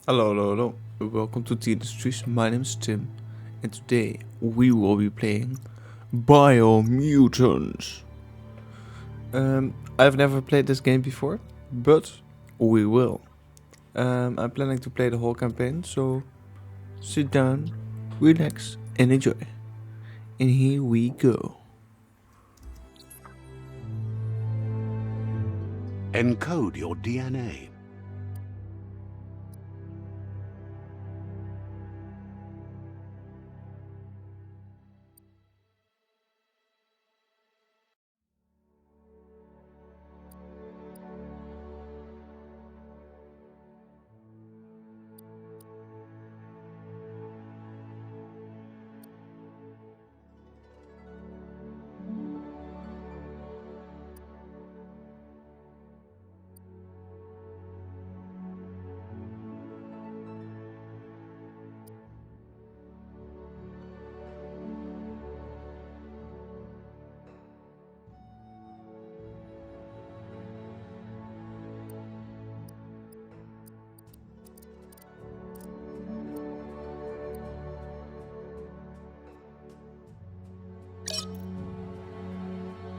Hello, hello, hello. Welcome to the Industries. My name is Tim, and today we will be playing Biomutant. I've never played this game before, but we will. I'm planning to play the whole campaign, so sit down, relax, and enjoy. And here we go. Encode your DNA.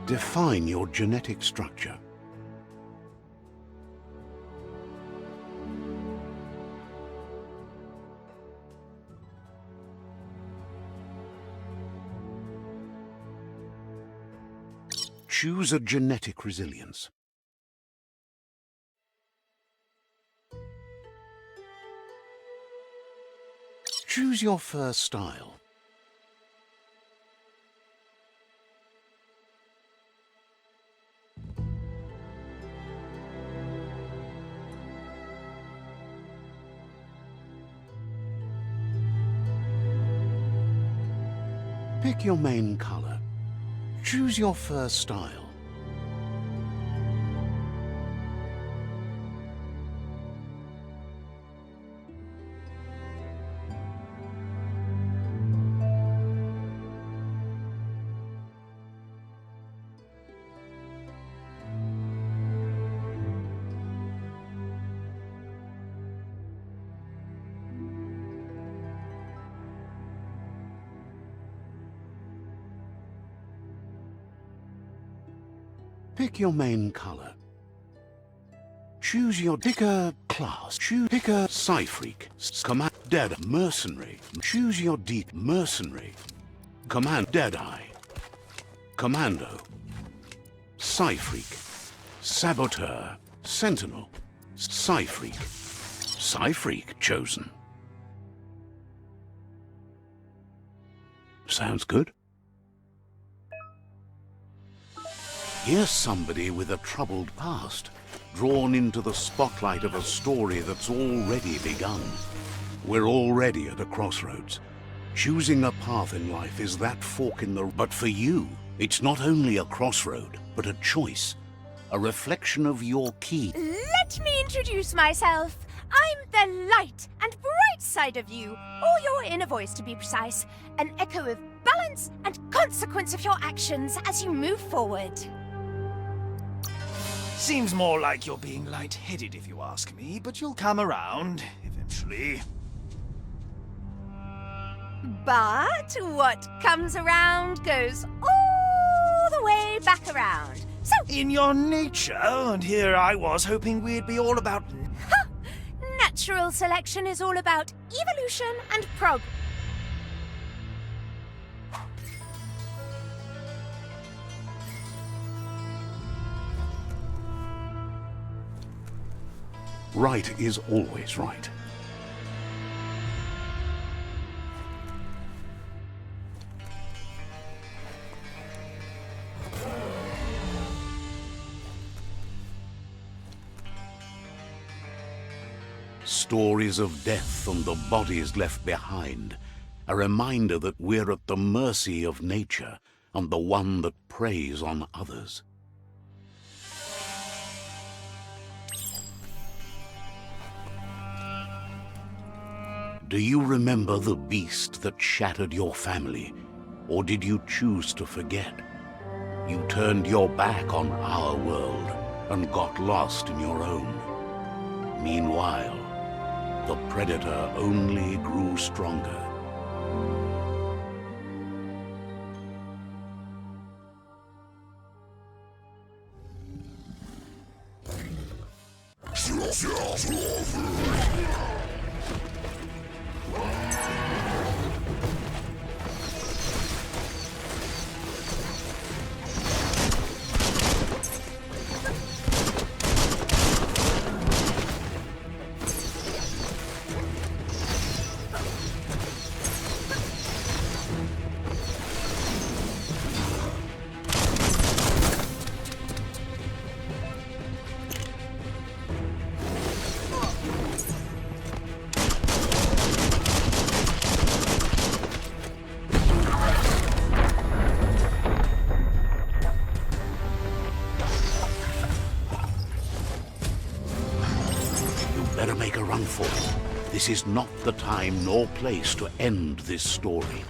Define your genetic structure. Choose a genetic resilience. Choose your fur style. Pick your main color. Choose your fur style. Pick your main color. Choose your picker class. Pick a Psy-Freak. Command Dead Mercenary. Choose your deep Mercenary. Command Deadeye. Commando. Psy-Freak. Saboteur. Sentinel. Psy-Freak. Psy-Freak chosen. Sounds good. Here's somebody with a troubled past, drawn into the spotlight of a story that's already begun. We're already at a crossroads. Choosing a path in life is that fork in the... But for you, it's not only a crossroad, but a choice. A reflection of your key. Let me introduce myself. I'm the light and bright side of you, or your inner voice to be precise. An echo of balance and consequence of your actions as you move forward. Seems more like you're being light-headed if you ask me, but you'll come around, eventually. But what comes around goes all the way back around. So, In your nature, and here I was hoping we'd be all about... natural selection is all about evolution and prog... Right is always right. Stories of death and the bodies left behind, a reminder that we're at the mercy of nature and the one that preys on others. Do you remember the beast that shattered your family, or did you choose to forget? You turned your back on our world and got lost in your own. Meanwhile, the predator only grew stronger. Better make a run for it. This is not the time nor place to end this story.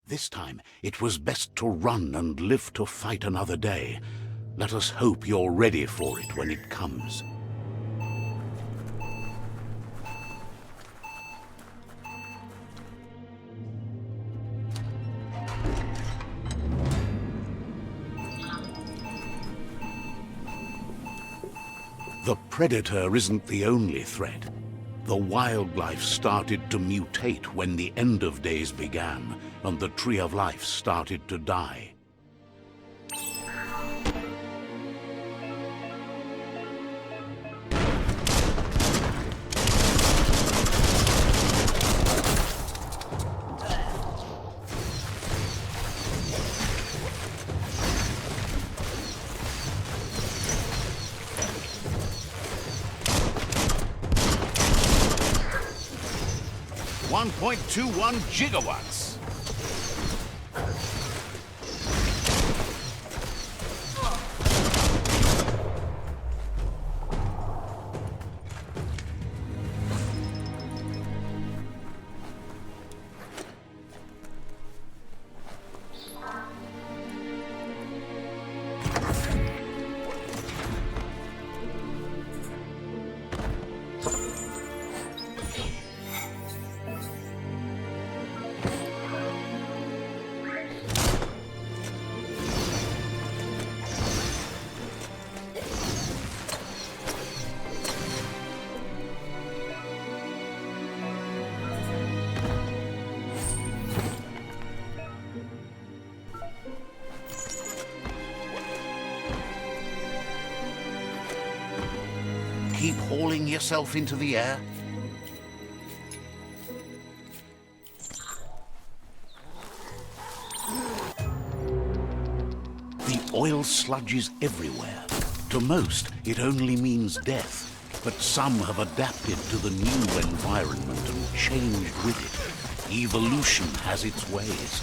This time, it was best to run and live to fight another day. Let us hope you're ready for it when it comes. The predator isn't the only threat. The wildlife started to mutate when the end of days began, and the tree of life started to die. .21 gigawatts. Keep hauling yourself into the air. The oil sludge is everywhere. To most, it only means death. But some have adapted to the new environment and changed with it. Evolution has its ways.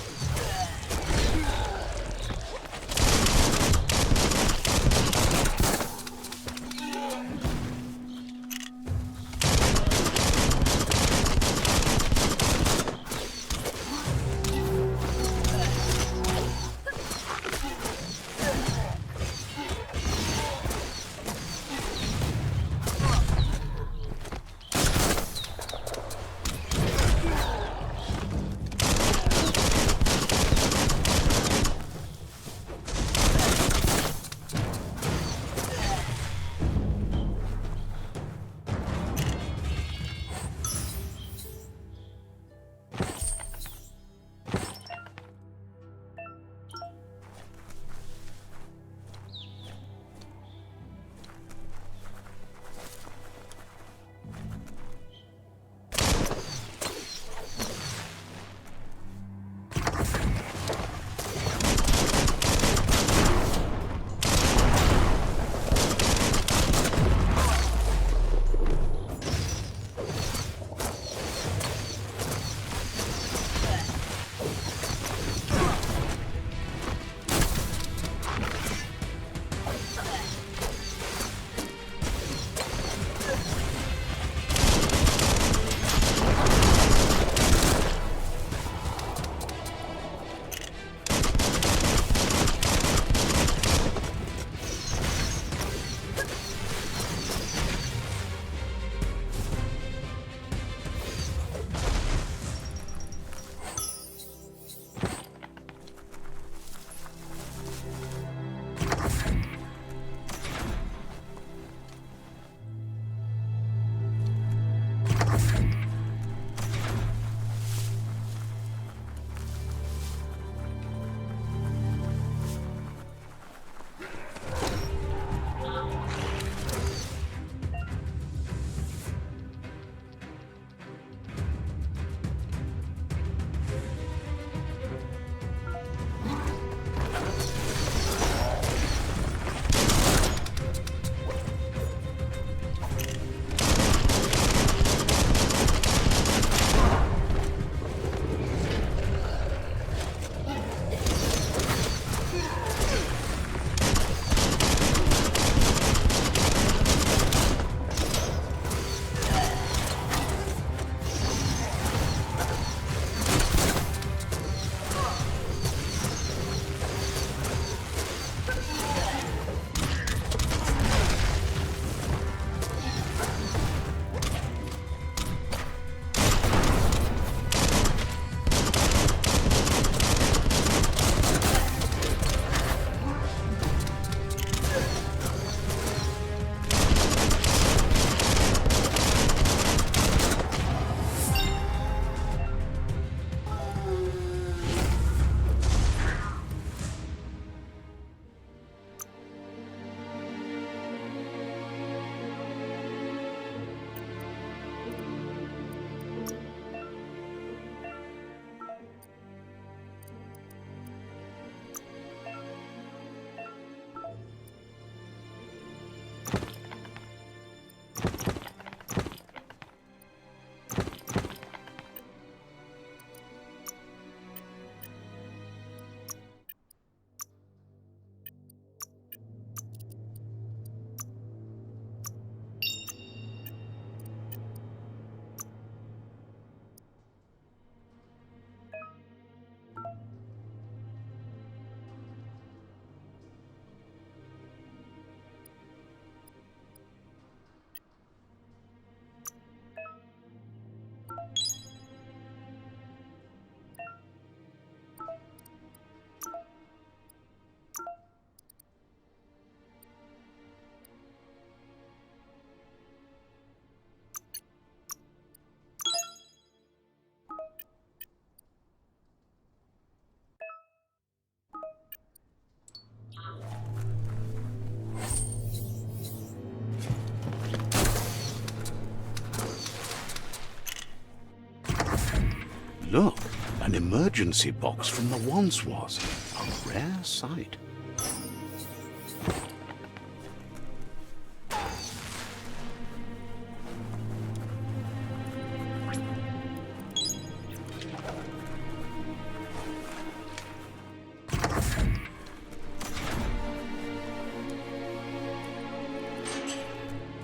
Look, an emergency box from the once was. A rare sight.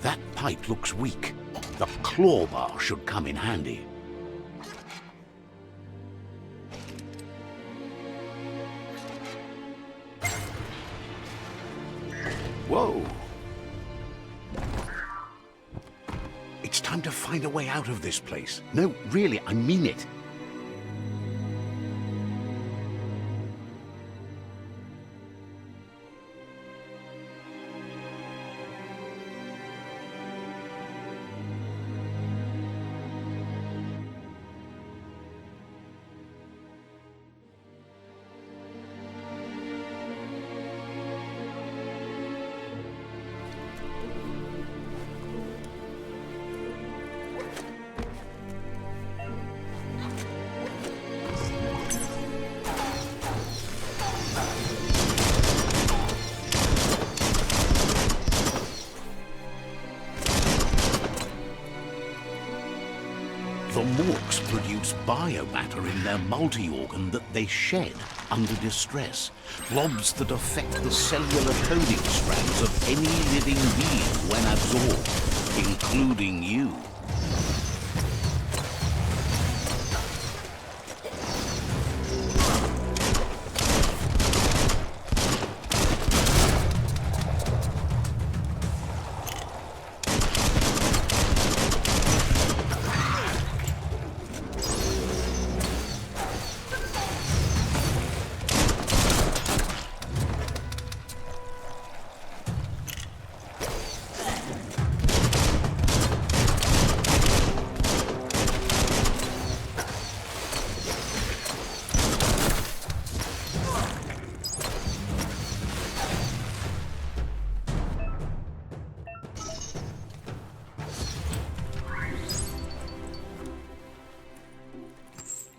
That pipe looks weak. The claw bar should come in handy. Whoa! It's time to find a way out of this place. No, really, I mean it. The Morks produce biomatter in their multi-organ that they shed under distress. Blobs that affect the cellular coding strands of any living being when absorbed, including you.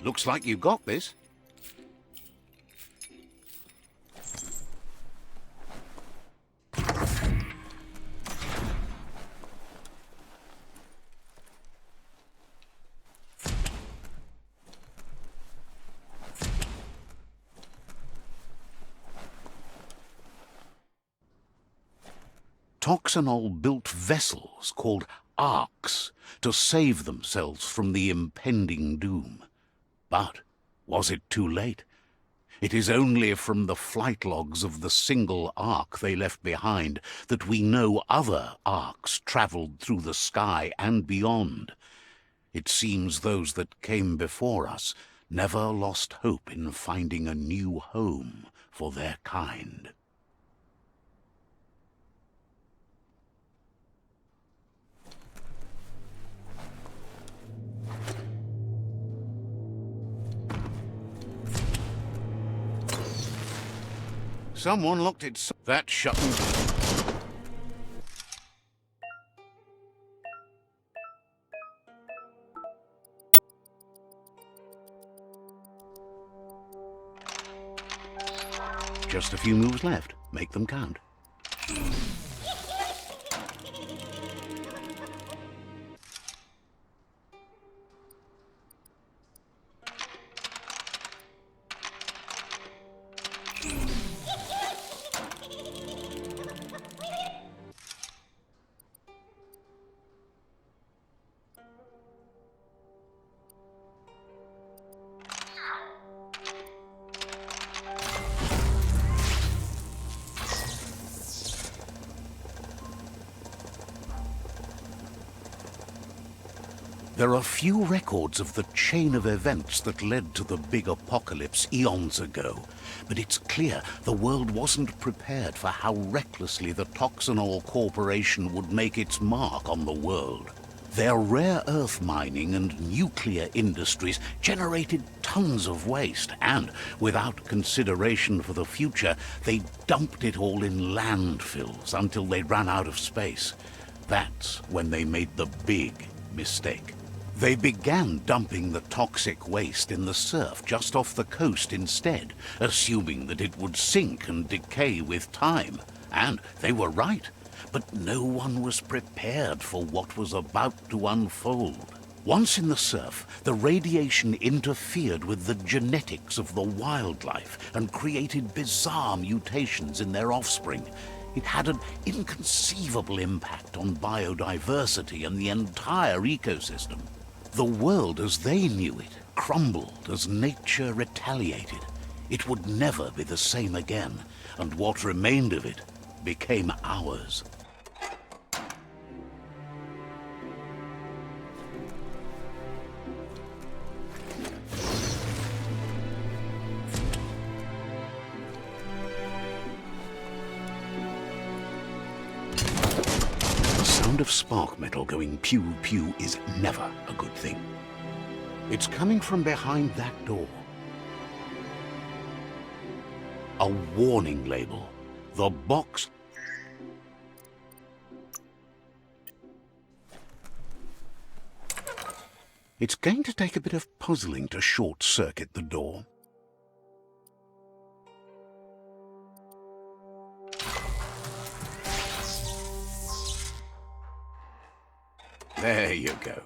Looks like you got this. Toxanol built vessels called arks to save themselves from the impending doom. But was it too late? It is only from the flight logs of the single ark they left behind that we know other arks travelled through the sky and beyond. It seems those that came before us never lost hope in finding a new home for their kind. Someone looked at that shutting. Just a few moves left. Make them count. There are few records of the chain of events that led to the big apocalypse eons ago, but it's clear the world wasn't prepared for how recklessly the Toxanol Corporation would make its mark on the world. Their rare earth mining and nuclear industries generated tons of waste, and without consideration for the future, they dumped it all in landfills until they ran out of space. That's when they made the big mistake. They began dumping the toxic waste in the surf just off the coast instead, assuming that it would sink and decay with time. And they were right. But no one was prepared for what was about to unfold. Once in the surf, the radiation interfered with the genetics of the wildlife and created bizarre mutations in their offspring. It had an inconceivable impact on biodiversity and the entire ecosystem. The world as they knew it crumbled as nature retaliated. It would never be the same again, and what remained of it became ours. The sound of spark metal going pew-pew is never a good thing. It's coming from behind that door. A warning label. The box... It's going to take a bit of puzzling to short-circuit the door. There you go.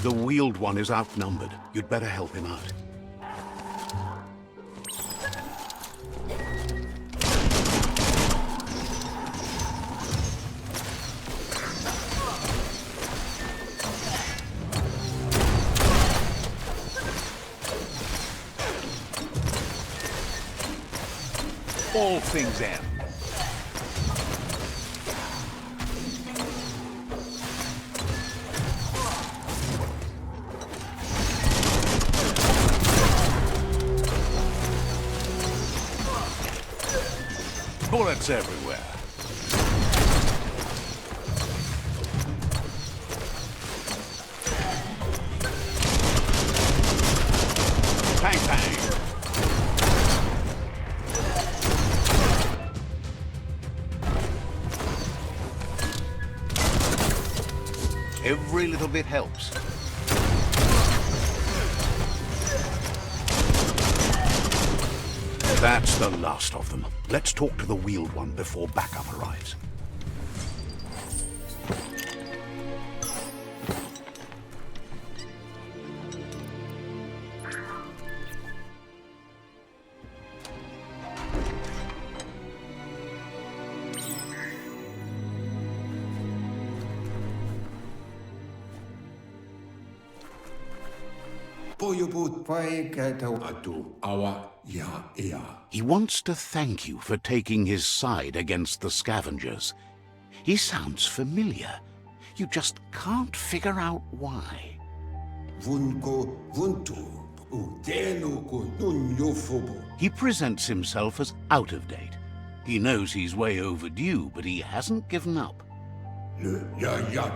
The wheeled one is outnumbered. You'd better help him out. All things end. Bullets everywhere. Bang, bang. Every little bit helps. That's the last of them. Let's talk to the wheeled one before backup arrives. He wants to thank you for taking his side against the scavengers. He sounds familiar. You just can't figure out why. He presents himself as out of date. He knows he's way overdue, but he hasn't given up.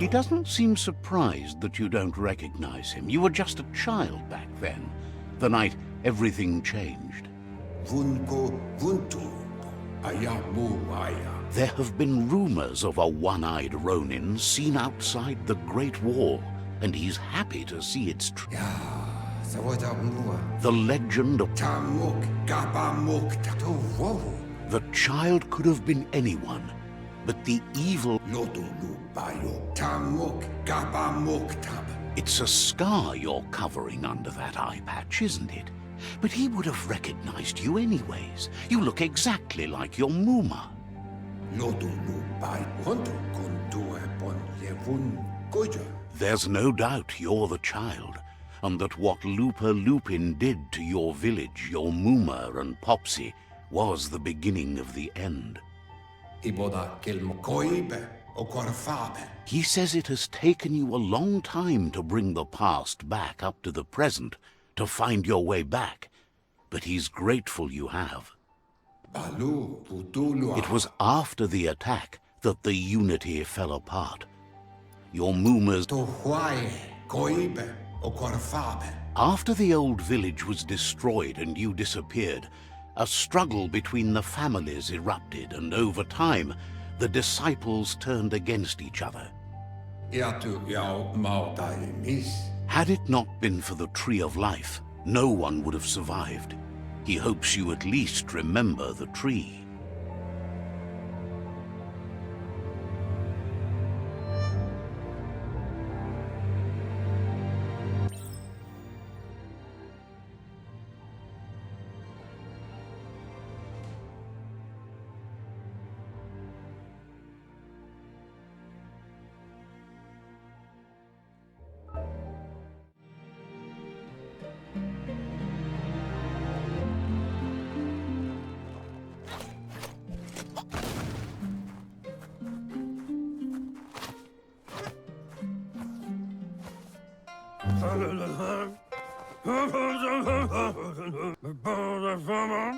He doesn't seem surprised that you don't recognize him. You were just a child back then, the night everything changed. There have been rumors of a one-eyed Ronin seen outside the Great Wall, and he's happy to see it's true. The legend of... The child could have been anyone, but the evil... It's a scar you're covering under that eye patch, isn't it? But he would have recognized you anyways. You look exactly like your Muma. There's no doubt you're the child, and that what Lupa Lupin did to your village, your Muma and Popsy, was the beginning of the end. He says it has taken you a long time to bring the past back up to the present, to find your way back, but he's grateful you have. It was after the attack that the unity fell apart. Your Mumas... After the old village was destroyed and you disappeared, a struggle between the families erupted, and over time, the disciples turned against each other. Had it not been for the Tree of Life, no one would have survived. He hopes you at least remember the tree.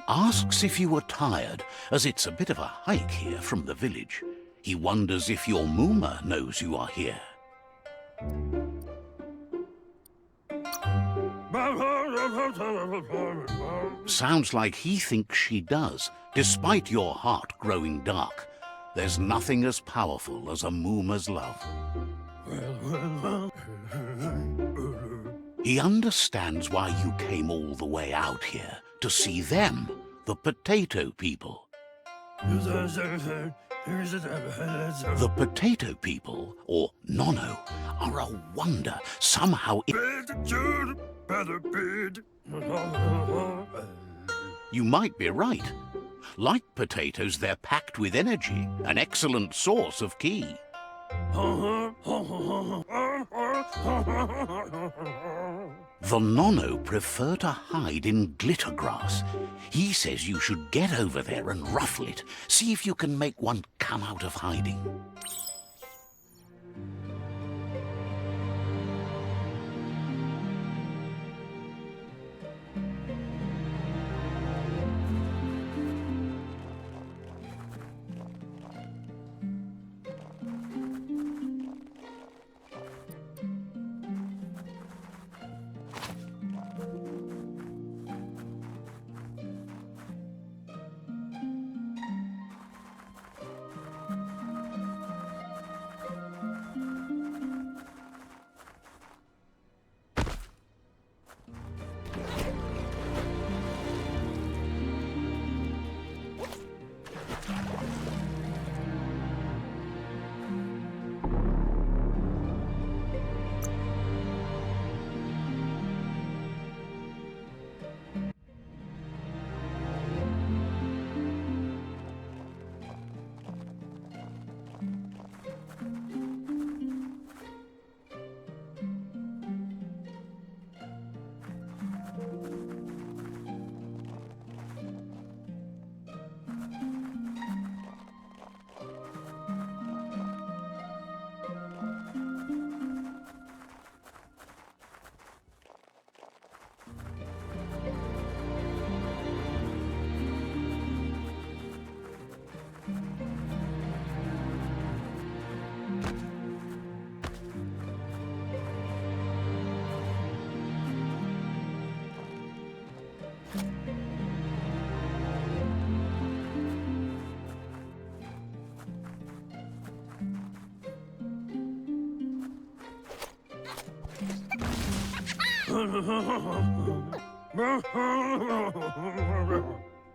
Asks if you were tired, as it's a bit of a hike here from the village. He wonders if your Mooma knows you are here. Sounds like he thinks she does, despite your heart growing dark. There's nothing as powerful as a Mooma's love. He understands why you came all the way out here, to see them, the potato people. The potato people, or Nono, are a wonder. Somehow You might be right. Like potatoes, they're packed with energy, an excellent source of ki. The Nono prefer to hide in glitter grass. He says you should get over there and ruffle it. See if you can make one come out of hiding.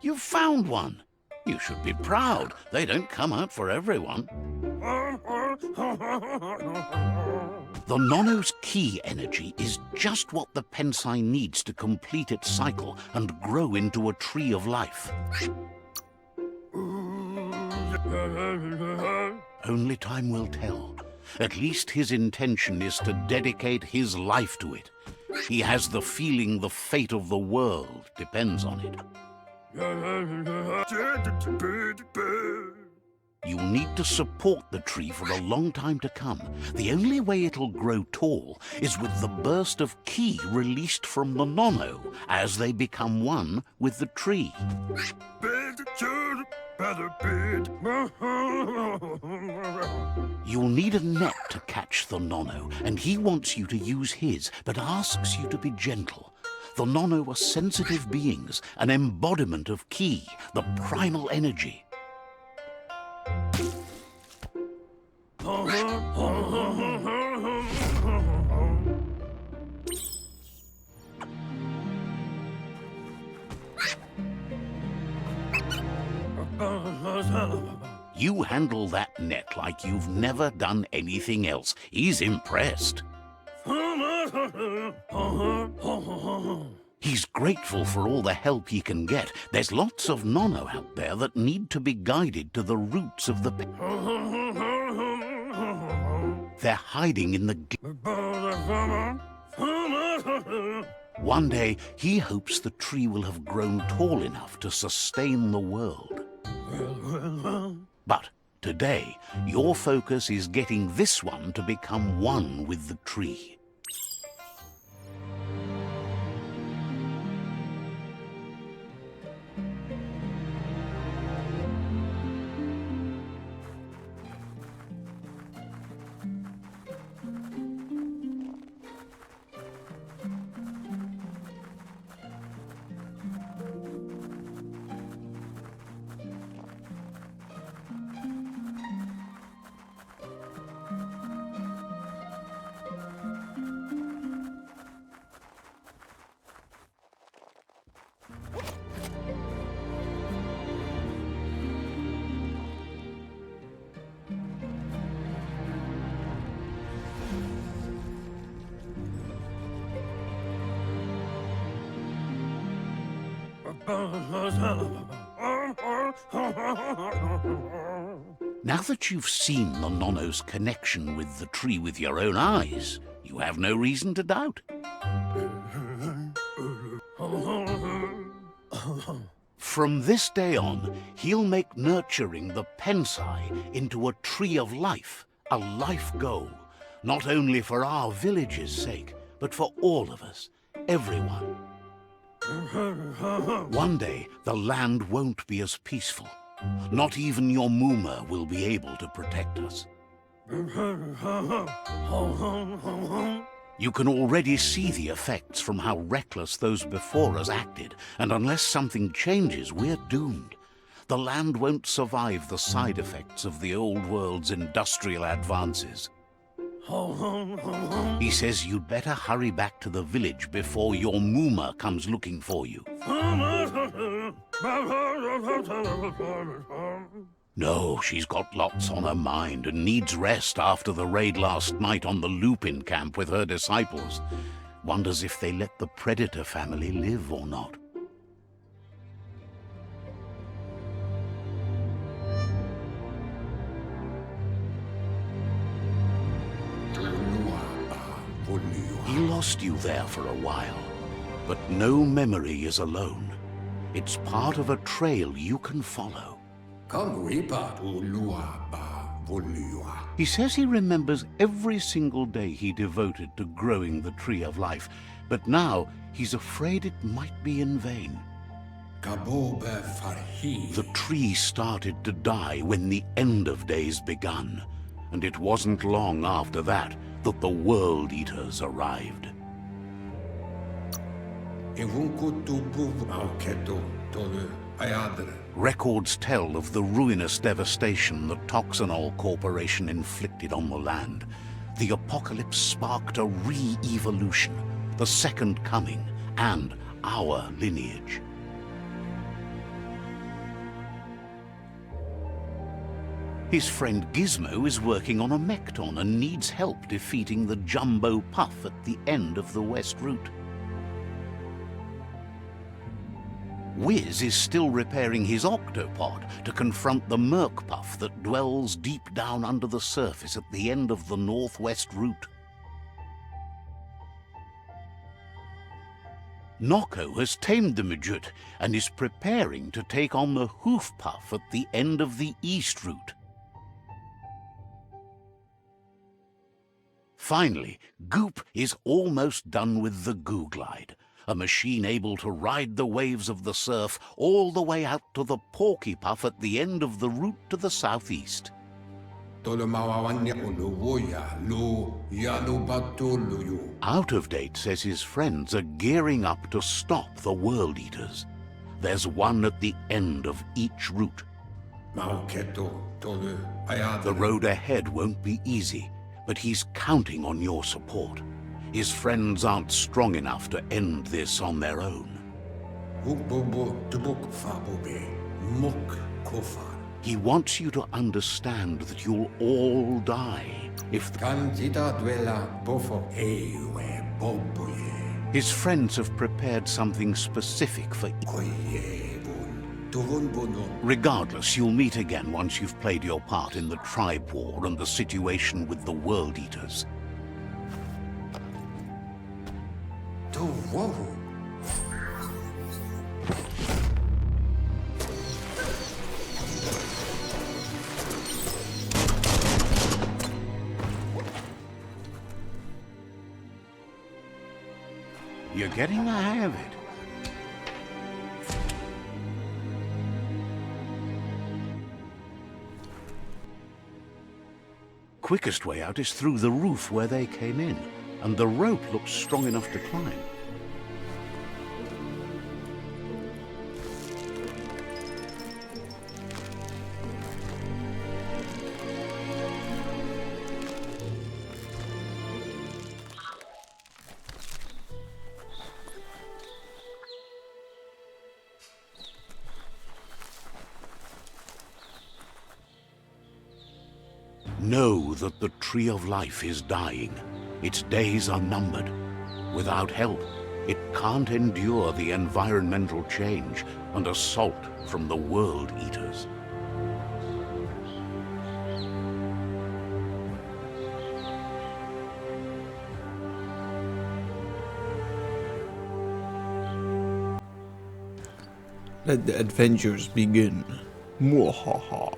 You found one. You should be proud. They don't come out for everyone. The Nono's ki energy is just what the Pensai needs to complete its cycle and grow into a tree of life. Only time will tell. At least his intention is to dedicate his life to it. He has the feeling the fate of the world depends on it. You'll need to support the tree for a long time to come. The only way it'll grow tall is with the burst of ki released from the Nono as they become one with the tree. You'll need a net to catch the Nono, and he wants you to use his, but asks you to be gentle. The Nono are sensitive beings, an embodiment of Ki, the primal energy. You handle that net like you've never done anything else. He's impressed. He's grateful for all the help he can get. There's lots of Nono out there that need to be guided to the roots of the... They're hiding in the... One day, he hopes the tree will have grown tall enough to sustain the world. But today, your focus is getting this one to become one with the tree. Now that you've seen the Nono's connection with the tree with your own eyes, you have no reason to doubt. From this day on, he'll make nurturing the Pensai into a tree of life, a life goal, not only for our village's sake, but for all of us, everyone. One day, the land won't be as peaceful. Not even your Muma will be able to protect us. You can already see the effects from how reckless those before us acted, and unless something changes, we're doomed. The land won't survive the side effects of the old world's industrial advances. He says you'd better hurry back to the village before your Muma comes looking for you. No, she's got lots on her mind and needs rest after the raid last night on the Lupin camp with her disciples. Wonders if they let the Predator family live or not. He lost you there for a while, but no memory is alone. It's part of a trail you can follow. He says he remembers every single day he devoted to growing the Tree of Life, but now he's afraid it might be in vain. The tree started to die when the end of days begun, and it wasn't long after that that the World Eaters arrived. Records tell of the ruinous devastation the Toxanol Corporation inflicted on the land. The apocalypse sparked a re-evolution, the Second Coming, and our lineage. His friend Gizmo is working on a Mekton and needs help defeating the Jumbo Puff at the end of the West Route. Wiz is still repairing his octopod to confront the Merc Puff that dwells deep down under the surface at the end of the Northwest Route. Noko has tamed the Midget and is preparing to take on the Hoof Puff at the end of the East Route. Finally, Goop is almost done with the Goo Glide. a machine able to ride the waves of the surf all the way out to the Porky Puff at the end of the route to the southeast. Out of Date says his friends are gearing up to stop the World Eaters. There's one at the end of each route. The road ahead won't be easy, but he's counting on your support. His friends aren't strong enough to end this on their own. He wants you to understand that you'll all die if His friends have prepared something specific for Regardless, you'll meet again once you've played your part in the tribe war and the situation with the World Eaters. You're getting the hang of it. Quickest way out is through the roof where they came in, and the rope looks strong enough to climb. Know that the Tree of Life is dying. Its days are numbered. Without help, it can't endure the environmental change and assault from the World Eaters. Let the adventures begin. Mwahaha.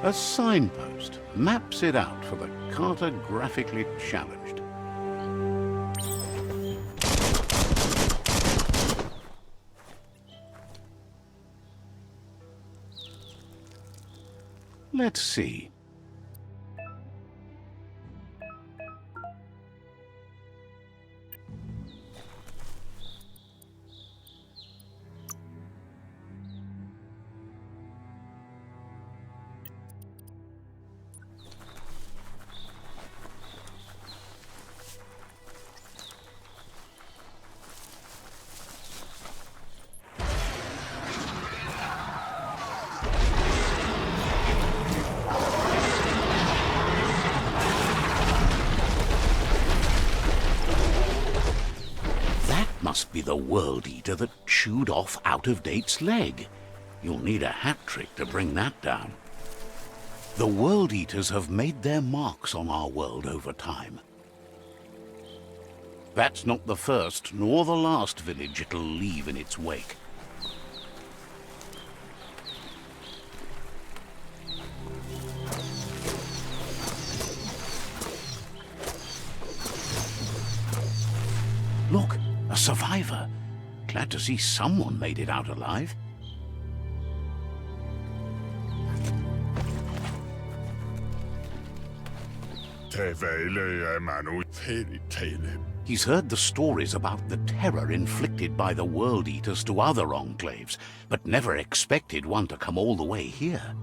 A signpost maps it out for the cartographically challenged. Let's see. Must be the World Eater that chewed off Out of Date's leg. You'll need a hat trick to bring that down. The World Eaters have made their marks on our world over time. That's not the first nor the last village it'll leave in its wake. Look! A survivor. Glad to see someone made it out alive. He's heard the stories about the terror inflicted by the World Eaters to other enclaves, but never expected one to come all the way here.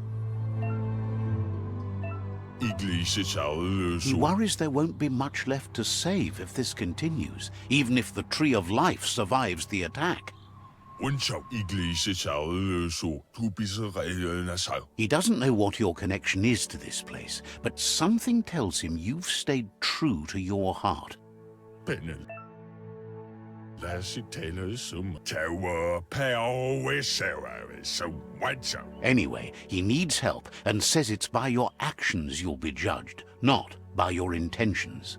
He worries there won't be much left to save if this continues, even if the Tree of Life survives the attack. He doesn't know what your connection is to this place, but something tells him you've stayed true to your heart. Anyway, he needs help and says it's by your actions you'll be judged, not by your intentions.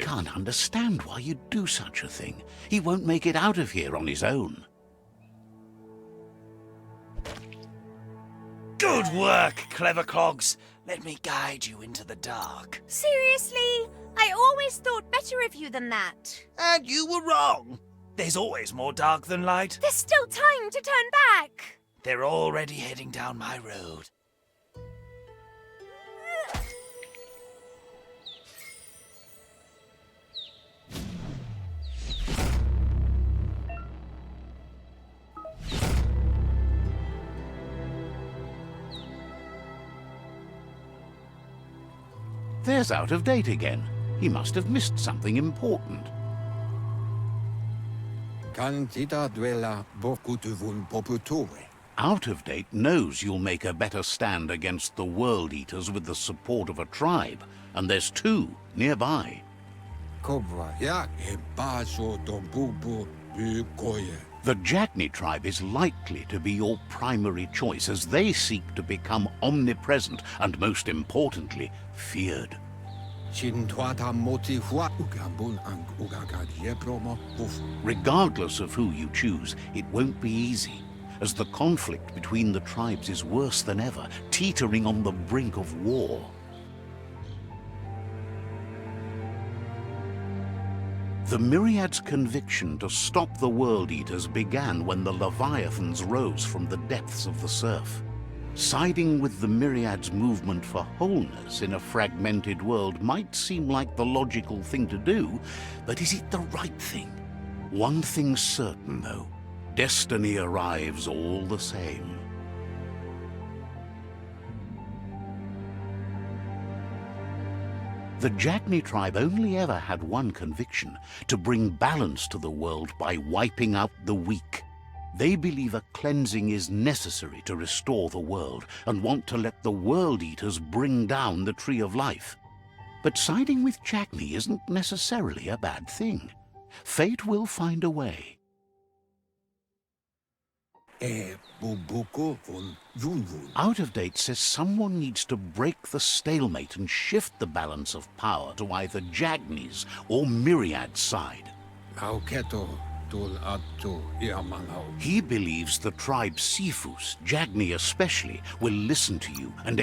He can't understand why you'd do such a thing. He won't make it out of here on his own. Good work, clever clogs. Let me guide you into the dark. Seriously? I always thought better of you than that. And you were wrong. There's always more dark than light. There's still time to turn back. They're already heading down my road. There's Out of Date again. He must have missed something important. Out of Date knows you'll make a better stand against the World Eaters with the support of a tribe, and there's 2 nearby. The Jagni tribe is likely to be your primary choice as they seek to become omnipresent and, most importantly, feared. Regardless of who you choose, it won't be easy, as the conflict between the tribes is worse than ever, teetering on the brink of war. The Myriad's conviction to stop the World Eaters began when the Leviathans rose from the depths of the surf. Siding with the Myriad's movement for wholeness in a fragmented world might seem like the logical thing to do, but is it the right thing? One thing's certain, though. Destiny arrives all the same. The Jagni tribe only ever had one conviction: to bring balance to the world by wiping out the weak. They believe a cleansing is necessary to restore the world and want to let the World Eaters bring down the Tree of Life. But siding with Jagni isn't necessarily a bad thing. Fate will find a way. Out of Date says someone needs to break the stalemate and shift the balance of power to either Jagni's or Myriad's side. He believes the tribe Sifus, Jagni especially, will listen to you and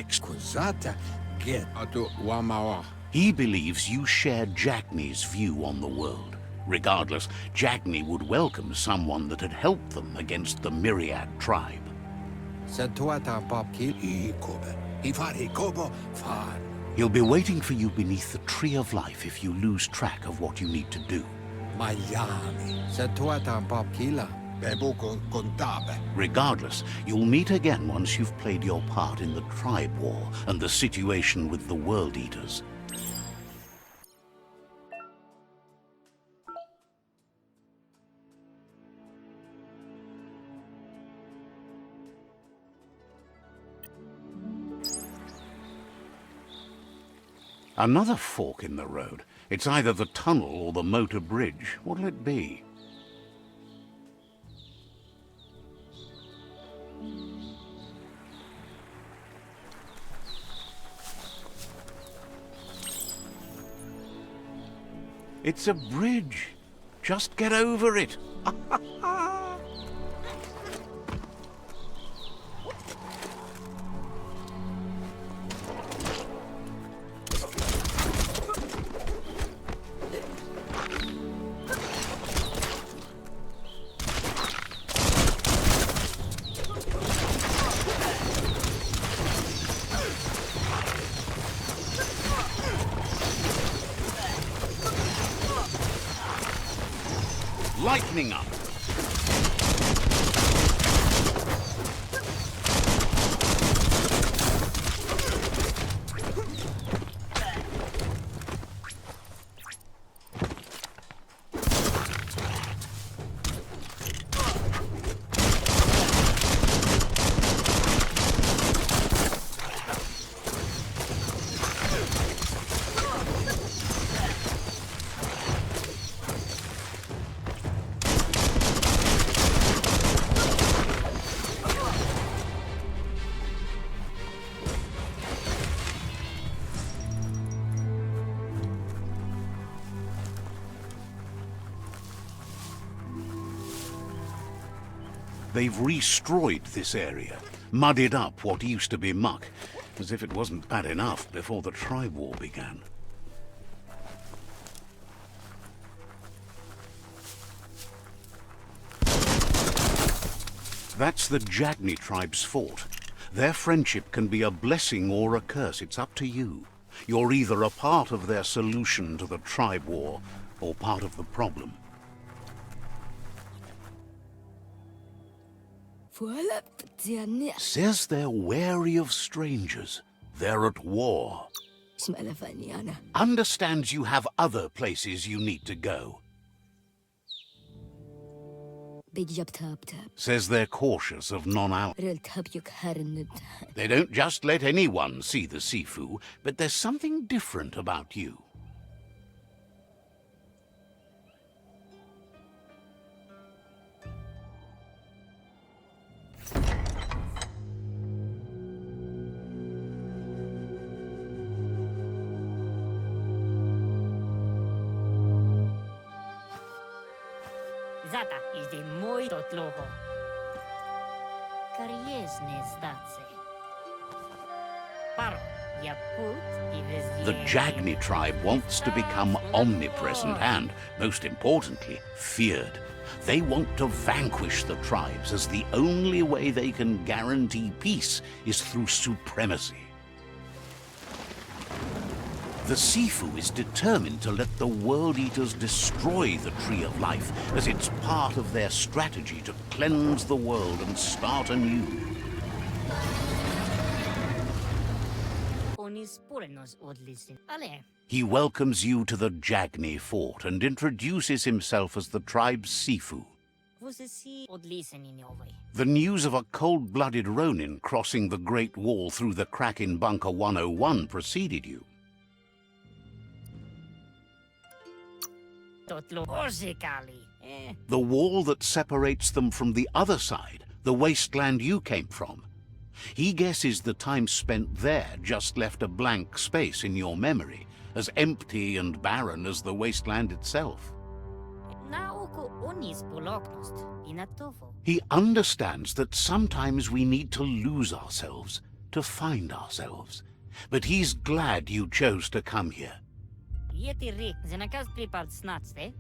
He believes you share Jagni's view on the world. Regardless, Jagni would welcome someone that had helped them against the Myriad tribe. He'll be waiting for you beneath the Tree of Life if you lose track of what you need to do. Regardless, you'll meet again once you've played your part in the tribe war and the situation with the World Eaters. Another fork in the road. It's either the tunnel or the motor bridge. What'll it be? It's a bridge. Just get over it. Lightning up. They've destroyed this area, muddied up what used to be muck, as if it wasn't bad enough before the tribe war began. That's the Jagni tribe's fort. Their friendship can be a blessing or a curse. It's up to you. You're either a part of their solution to the tribe war, or part of the problem. Says they're wary of strangers. They're at war. Understands you have other places you need to go. Says they're cautious of non-out. They don't just let anyone see the Sifu, but there's something different about you. Zata is the mój totloho. Kariesne zdace. Paro, ja put i wezje. The Jagni tribe wants to become omnipresent and, most importantly, feared. They want to vanquish the tribes, as the only way they can guarantee peace is through supremacy. The Sifu is determined to let the World Eaters destroy the Tree of Life, as it's part of their strategy to cleanse the world and start anew. He welcomes you to the Jagni fort and introduces himself as the tribe's Sifu. The news of a cold-blooded Ronin crossing the Great Wall through the crack in Bunker 101 preceded you. The wall that separates them from the other side, the wasteland you came from. He guesses the time spent there just left a blank space in your memory, as empty and barren as the wasteland itself. He understands that sometimes we need to lose ourselves, to find ourselves. But he's glad you chose to come here.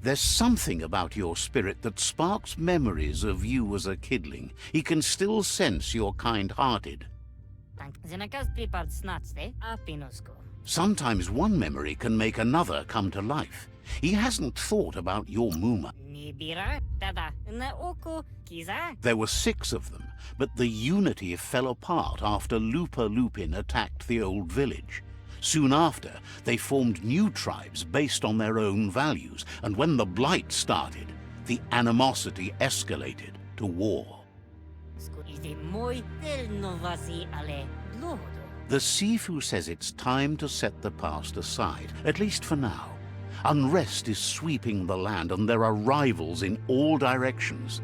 There's something about your spirit that sparks memories of you as a kidling. He can still sense you're kind-hearted. Sometimes one memory can make another come to life. He hasn't thought about your Muma. There were 6 of them, but the unity fell apart after Lupa Lupin attacked the old village. Soon after, they formed new tribes based on their own values, and when the Blight started, the animosity escalated to war. The Sifu says it's time to set the past aside, at least for now. Unrest is sweeping the land, and there are rivals in all directions.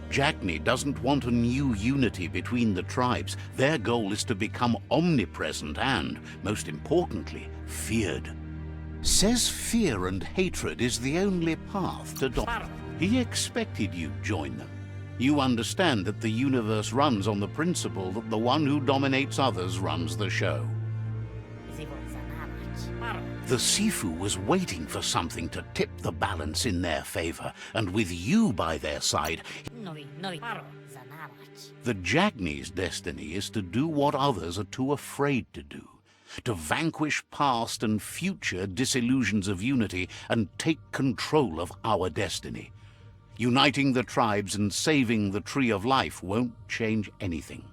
Jagni doesn't want a new unity between the tribes. Their goal is to become omnipresent and, most importantly, feared. Says fear and hatred is the only path to dominance. He expected you'd join them. You understand that the universe runs on the principle that the one who dominates others runs the show. The Sifu was waiting for something to tip the balance in their favor, and with you by their side, the Jagni's destiny is to do what others are too afraid to do, to vanquish past and future disillusions of unity and take control of our destiny. Uniting the tribes and saving the Tree of Life won't change anything.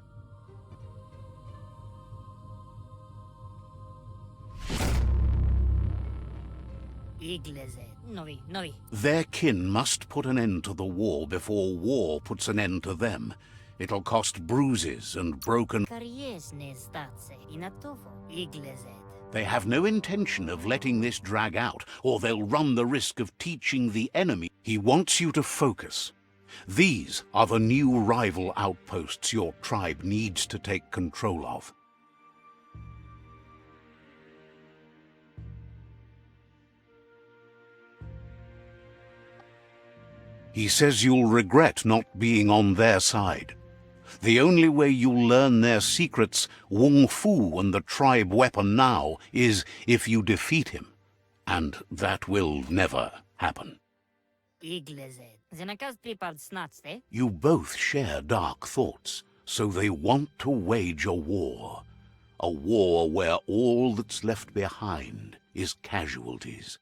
Their kin must put an end to the war before war puts an end to them. It'll cost bruises and broken... They have no intention of letting this drag out, or they'll run the risk of teaching the enemy. He wants you to focus. These are the new rival outposts your tribe needs to take control of. He says you'll regret not being on their side. The only way you'll learn their secrets, Wung Fu and the tribe weapon now, is if you defeat him. And that will never happen. Iglezed. Zenakaz pripad snatste. You both share dark thoughts, so they want to wage a war. A war where all that's left behind is casualties.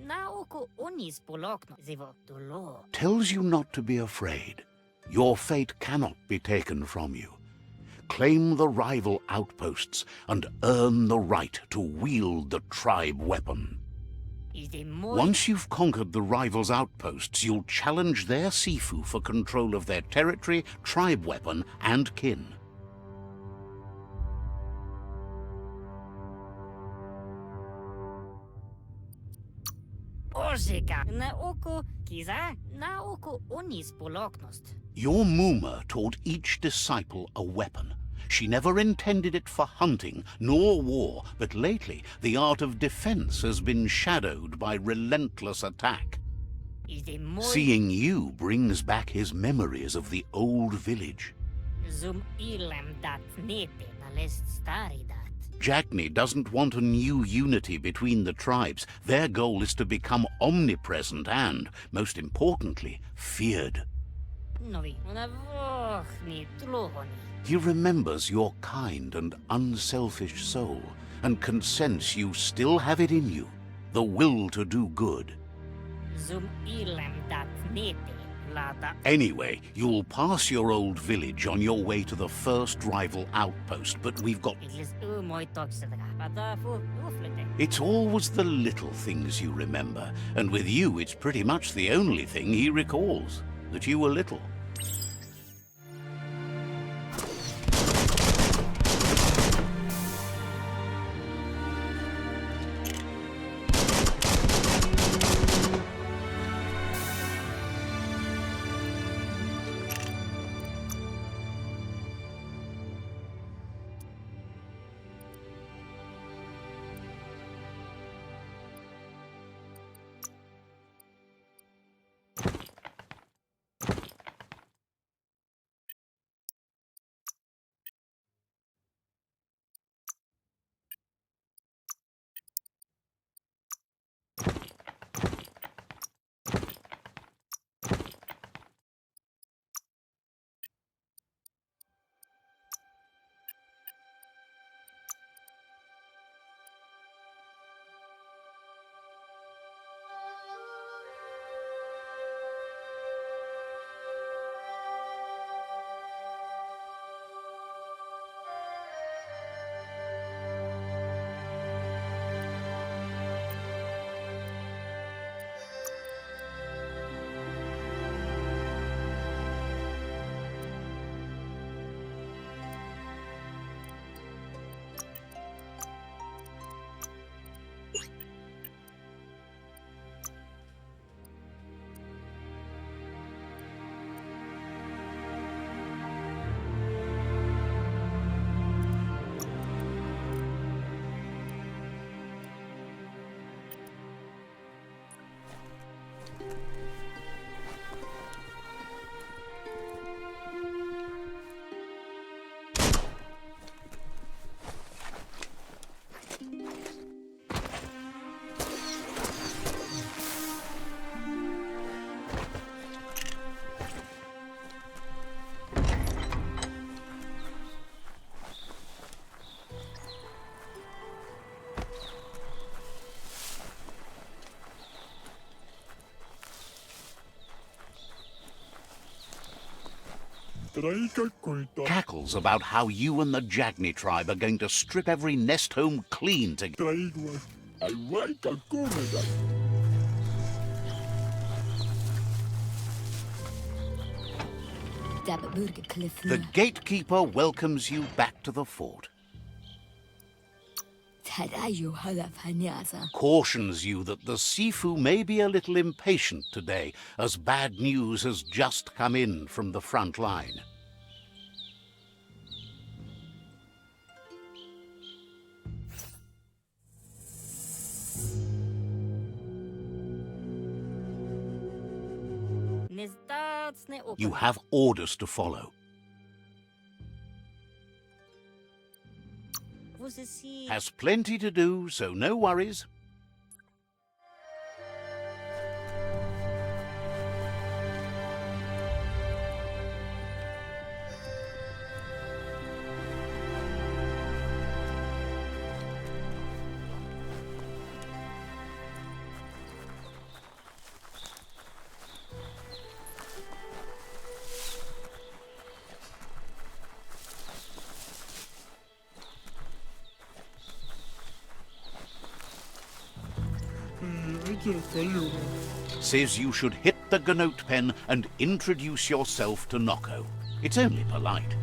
Na oko onis polokno zivo dolo. Tells you not to be afraid. Your fate cannot be taken from you. Claim the rival outposts and earn the right to wield the tribe weapon. Is the moi. Once you've conquered the rivals' outposts, you'll challenge their Sifu for control of their territory, tribe weapon, and kin. Orzeka. Na oko kiza. Na oko onis poloknost. Your Muma taught each disciple a weapon. She never intended it for hunting nor war, but lately the art of defense has been shadowed by relentless attack. Is the moi. Seeing you brings back his memories of the old village. Zum ilem dat nete na lest stari dat. Jagni doesn't want a new unity between the tribes. Their goal is to become omnipresent and, most importantly, feared. Novi. Una voch ni tlohoni. He remembers your kind and unselfish soul, and can sense you still have it in you, the will to do good. Zum ilem dat nete lada. Anyway, you'll pass your old village on your way to the first rival outpost, but we've got... Igles moi toxidra. Bada fu uflete. It's always the little things you remember, and with you it's pretty much the only thing he recalls, that you were little. Cackles about how you and the Jagni tribe are going to strip every nest home clean to... The gatekeeper welcomes you back to the fort. Cautions you that the Sifu may be a little impatient today, as bad news has just come in from the front line. Jasne oko. You have orders to follow. Você se... Has plenty to do, so no worries. Says you should hit the Gnote pen and introduce yourself to Nocco. It's only polite.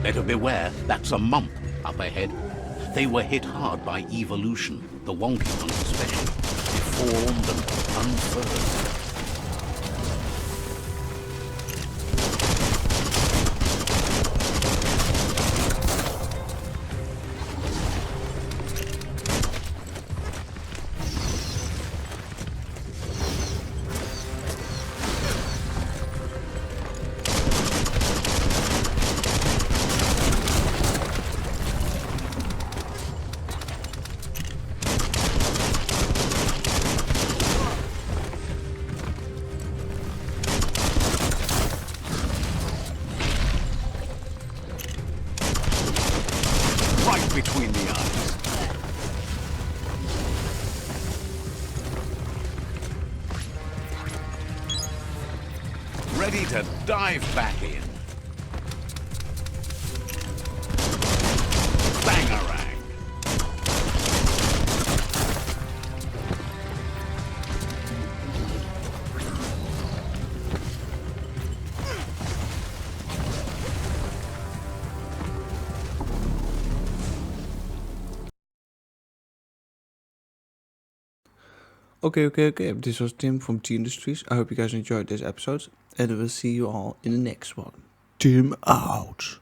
Better beware, that's a mump up ahead. They were hit hard by evolution, the wonky ones especially, deformed and unfurled. Right between the eyes. Ready to dive back in. Bangarang. Okay. This was Tim from T Industries. I hope you guys enjoyed this episode, and I will see you all in the next one. Tim out.